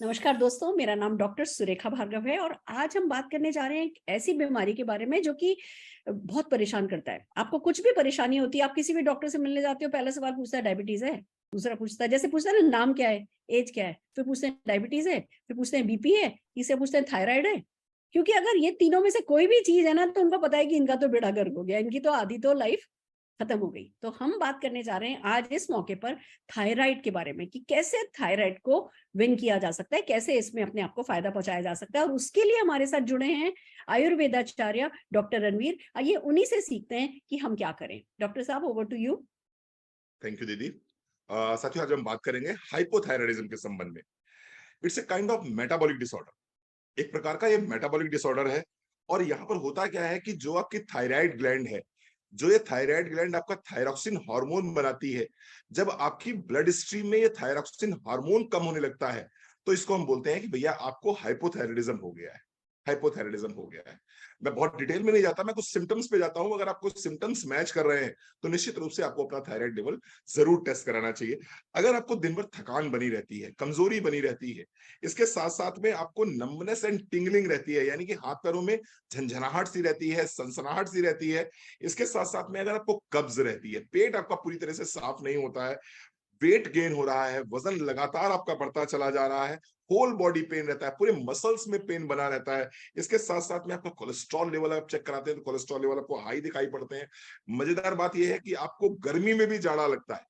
नमस्कार दोस्तों, मेरा नाम डॉक्टर सुरेखा भार्गव है और आज हम बात करने जा रहे हैं एक ऐसी बीमारी के बारे में जो कि बहुत परेशान करता है। आपको कुछ भी परेशानी होती है, आप किसी भी डॉक्टर से मिलने जाते हो, पहला सवाल पूछता है डायबिटीज़ है? दूसरा पूछता है जैसे पूछता है ना नाम क्या है? ऐज क्या है? फिर पूछते हैं डायबिटीज़ है? फिर पूछते हैं बीपी है? तीसरा पूछते हैं थायराइड है? क्योंकि अगर ये तीनों में से कोई भी चीज़ है ना तो उनको पता है कि इनका तो बेड़ा गर्क हो गया, इनकी तो आधी तो लाइफ खत्म हो गई। तो हम बात करने जा रहे हैं आज इस मौके पर थायराइड के बारे में कि कैसे थायराइड को विन किया जा सकता है, कैसे इसमें अपने आप को फायदा पहुंचाया जा सकता है। और उसके लिए हमारे साथ जुड़े हैं आयुर्वेदाचार्य डॉक्टर रणवीर। आइए उन्हीं से सीखते हैं कि हम क्या करें। डॉक्टर साहब, over to you. Thank you दीदी। साथियों, आज हम बात करेंगे हाइपोथायरायडिज्म के संबंध में। It's a kind of metabolic disorder. एक प्रकार का ये मेटाबॉलिक डिसऑर्डर है। और यहाँ पर होता क्या है कि जो आपकी थायराइड ग्लैंड है, जो ये थायराइड ग्लैंड आपका थायरॉक्सिन हार्मोन बनाती है, जब आपकी ब्लड स्ट्रीम में ये थायरॉक्सिन हार्मोन कम होने लगता है, तो इसको हम बोलते हैं कि भैया आपको हाइपोथायरायडिज्म हो गया है। हाइपोथायरायडिज्म हो गया है। मैं बहुत डिटेल में नहीं जाता, मैं कुछ सिम्टम्स पे जाता हूं। अगर आपको सिम्टम्स मैच कर रहे हैं तो निश्चित रूप से आपको अपना थायराइड लेवल जरूर टेस्ट कराना चाहिए। अगर आपको दिन भर थकान बनी रहती है, कमजोरी बनी रहती है, इसके साथ साथ में आपको नंबनेस एंड टिंगलिंग रहती है, यानी कि हाथ पैरों में झंझनाहट सी रहती है, सनसनाहट सी रहती है। इसके साथ साथ में अगर आपको कब्ज रहती है, पेट आपका पूरी तरह से साफ नहीं होता है, वेट गेन हो रहा है, वजन लगातार आपका बढ़ता चला जा रहा है, होल बॉडी पेन रहता है, पूरे मसल्स में पेन बना रहता है। इसके साथ साथ में आपका कोलेस्ट्रॉल लेवल आप चेक कराते हैं तो कोलेस्ट्रॉल लेवल आपको हाई दिखाई पड़ते हैं। मजेदार बात यह है कि आपको गर्मी में भी जाड़ा लगता है,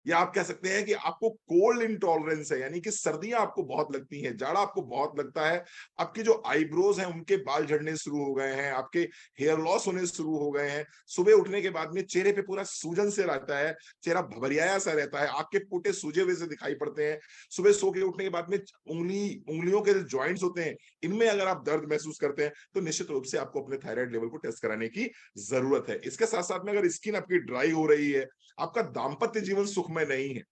या आप कह सकते हैं कि आपको कोल्ड इंटॉलरेंस है, यानी कि सर्दियां आपको बहुत लगती हैं, जाड़ा आपको बहुत लगता है। आपके जो आईब्रोज हैं उनके बाल झड़ने शुरू हो गए हैं, आपके हेयर लॉस होने शुरू हो गए हैं। सुबह उठने के बाद में चेहरे पे पूरा सूजन से रहता है, चेहरा भभरियाया सा रहता है, आंख के पोटे सूजे हुए से दिखाई पड़ते हैं। सुबह सो के उठने के बाद में उंगलियों के जो ज्वाइंट्स होते हैं, इनमें अगर आप दर्द महसूस करते हैं तो निश्चित रूप से आपको अपने थायराइड लेवल को टेस्ट कराने की जरूरत है। इसके साथ साथ में अगर स्किन आपकी ड्राई हो रही है, आपका दाम्पत्य जीवन सुखमय नहीं है,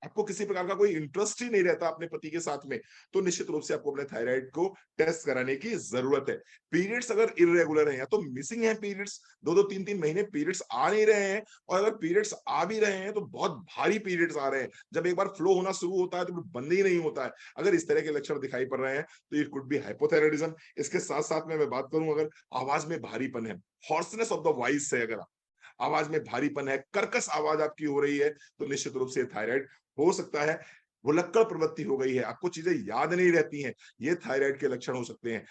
आपको किसी प्रकार का कोई इंटरेस्ट ही नहीं रहता अपने पति के साथ में, तो निश्चित रूप से आपको अपने थायराइड को टेस्ट कराने की जरूरत है। पीरियड्स अगर इरेगुलर है या तो मिसिंग है पीरियड्स, 2-2 3-3 महीने पीरियड्स आ नहीं रहे हैं, और अगर पीरियड्स आ भी रहे हैं तो बहुत भारी पीरियड्स आ रहे हैं, जब एक बार फ्लो होना शुरू होता है तो बंद ही नहीं होता है। अगर इस तरह के लक्षण दिखाई पड़ रहे हैं तो इट कुड बी हाइपोथायरायडिज्म। इसके साथ साथ में मैं बात करूं, अगर आवाज में भारीपन है, हॉर्सनेस ऑफ द वॉइस है, अगर आवाज में भारीपन है, कर्कश आवाज आपकी हो रही है, तो निश्चित रूप से थायराइड हो सकता है। भुलक्कड़ प्रवृत्ति हो गई है, आपको चीजें याद नहीं रहती हैं, ये थायराइड के लक्षण हो सकते हैं।